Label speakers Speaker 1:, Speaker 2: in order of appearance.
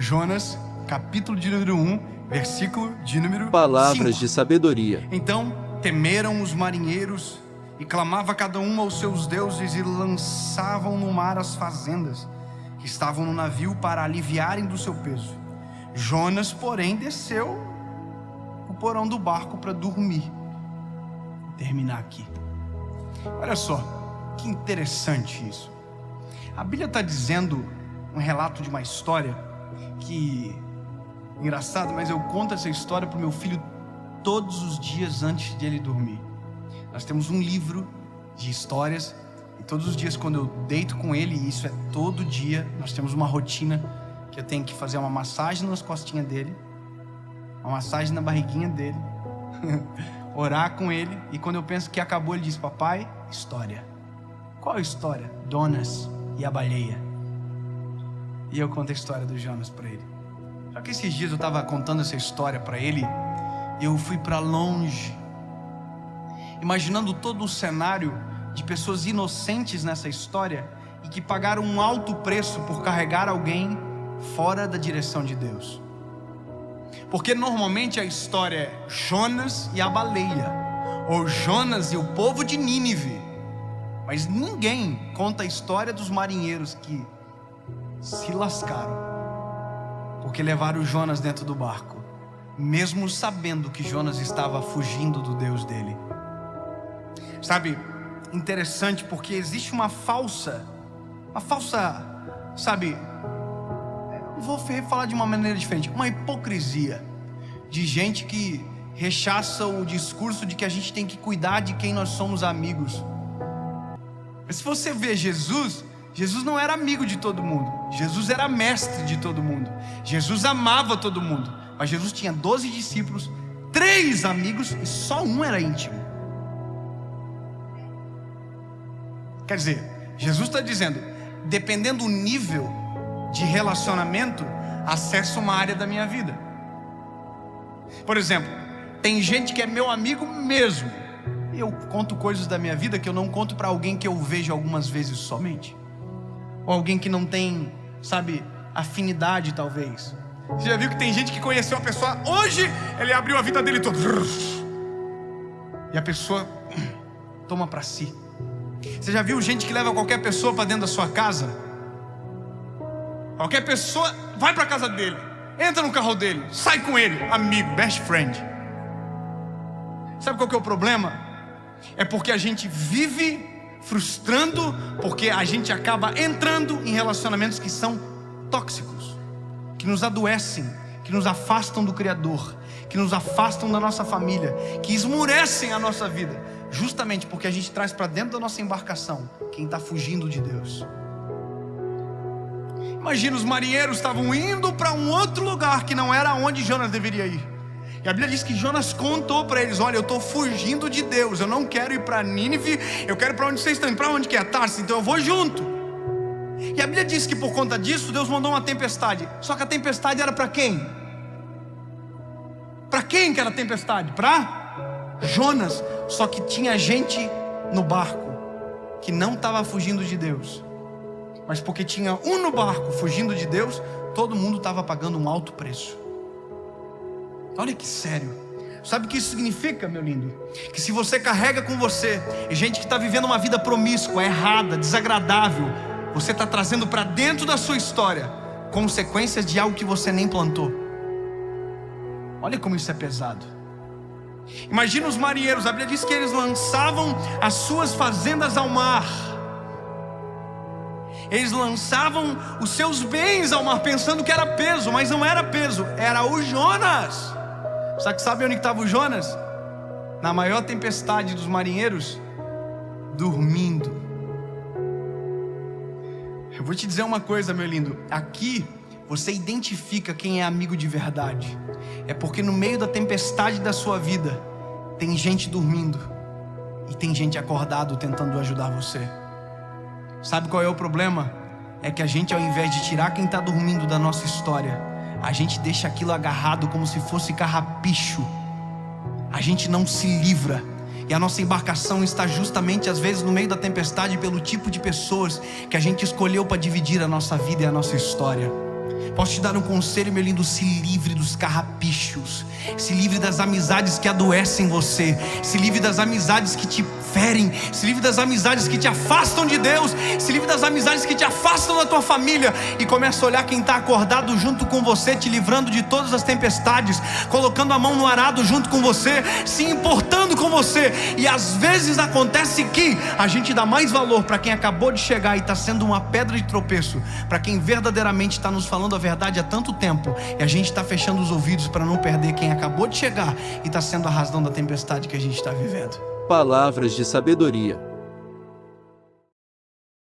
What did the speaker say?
Speaker 1: Jonas, capítulo de número 1, versículo de número 5.
Speaker 2: Palavras de sabedoria.
Speaker 1: Então temeram os marinheiros e clamava cada um aos seus deuses e lançavam no mar as fazendas que estavam no navio para aliviarem do seu peso. Jonas, porém, desceu o porão do barco para dormir. Vou terminar aqui. Olha só, que interessante isso. A Bíblia está dizendo um relato de uma história que, engraçado, mas eu conto essa história para o meu filho todos os dias antes de ele dormir. Nós temos um livro de histórias e todos os dias quando eu deito com ele, e isso é todo dia, nós temos uma rotina que eu tenho que fazer uma massagem nas costinhas dele, uma massagem na barriguinha dele, orar com ele, e quando eu penso que acabou, ele diz: papai, história. Qual história? Jonas e a baleia. E eu conto a história do Jonas para ele. Só que esses dias eu estava contando essa história para ele, e eu fui para longe, imaginando todo o cenário de pessoas inocentes nessa história e que pagaram um alto preço por carregar alguém fora da direção de Deus. Porque normalmente a história é Jonas e a baleia, ou Jonas e o povo de Nínive, mas ninguém conta a história dos marinheiros que se lascaram porque levaram Jonas dentro do barco, mesmo sabendo que Jonas estava fugindo do Deus dele. Sabe, interessante, porque existe uma falsa, sabe, vou falar de uma maneira diferente, uma hipocrisia de gente que rechaça o discurso de que a gente tem que cuidar de quem nós somos amigos. Mas se você vê Jesus não era amigo de todo mundo, Jesus era mestre de todo mundo, Jesus amava todo mundo, mas Jesus tinha 12 discípulos, 3 amigos e só um era íntimo. Quer dizer, Jesus está dizendo, dependendo do nível de relacionamento, acessa uma área da minha vida. Por exemplo, tem gente que é meu amigo mesmo, e eu conto coisas da minha vida que eu não conto para alguém que eu vejo algumas vezes somente, ou alguém que não tem, sabe, afinidade talvez. Você já viu que tem gente que conheceu a pessoa hoje, ele abriu a vida dele toda, e a pessoa toma para si. Você já viu gente que leva qualquer pessoa para dentro da sua casa? Qualquer pessoa vai para a casa dele, entra no carro dele, sai com ele, amigo, best friend. Sabe qual que é o problema? É porque a gente vive frustrando, porque a gente acaba entrando em relacionamentos que são tóxicos, que nos adoecem, que nos afastam do Criador, que nos afastam da nossa família, que esmurecem a nossa vida, justamente porque a gente traz para dentro da nossa embarcação quem está fugindo de Deus. Imagina, os marinheiros estavam indo para um outro lugar que não era onde Jonas deveria ir. E a Bíblia diz que Jonas contou para eles: olha, eu estou fugindo de Deus, eu não quero ir para Nínive, eu quero ir para onde vocês estão indo. Para onde que é? Tarsis, então eu vou junto. E a Bíblia diz que por conta disso Deus mandou uma tempestade. Só que a tempestade era para quem? Para quem que era a tempestade? Para Jonas. Só que tinha gente no barco que não estava fugindo de Deus, mas porque tinha um no barco fugindo de Deus, todo mundo estava pagando um alto preço. Olha que sério. Sabe o que isso significa, meu lindo? Que se você carrega com você gente que está vivendo uma vida promíscua, errada, desagradável, você está trazendo para dentro da sua história consequências de algo que você nem plantou. Olha como isso é pesado. Imagina os marinheiros, a Bíblia diz que eles lançavam as suas fazendas ao mar. Eles lançavam os seus bens ao mar, pensando que era peso, mas não era peso, era o Jonas. Sabe onde estava o Jonas? Na maior tempestade dos marinheiros, dormindo. Eu vou te dizer uma coisa, meu lindo. Aqui você identifica quem é amigo de verdade. É porque no meio da tempestade da sua vida tem gente dormindo e tem gente acordado tentando ajudar você. Sabe qual é o problema? É que a gente, ao invés de tirar quem está dormindo da nossa história, a gente deixa aquilo agarrado como se fosse carrapicho. A gente não se livra. E a nossa embarcação está justamente, às vezes, no meio da tempestade, pelo tipo de pessoas que a gente escolheu para dividir a nossa vida e a nossa história. Posso te dar um conselho, meu lindo? Se livre dos carrapichos. Se livre das amizades que adoecem você. Se livre das amizades que te ferem. Se livre das amizades que te afastam de Deus. Se livre das amizades que te afastam da tua família. E começa a olhar quem está acordado junto com você, te livrando de todas as tempestades, colocando a mão no arado junto com você, se importando com você. E às vezes acontece que a gente dá mais valor para quem acabou de chegar e está sendo uma pedra de tropeço, para quem verdadeiramente está nos falando a verdade há tanto tempo, e a gente está fechando os ouvidos para não perder quem acabou de chegar e está sendo a razão da tempestade que a gente está vivendo.
Speaker 2: Palavras de sabedoria.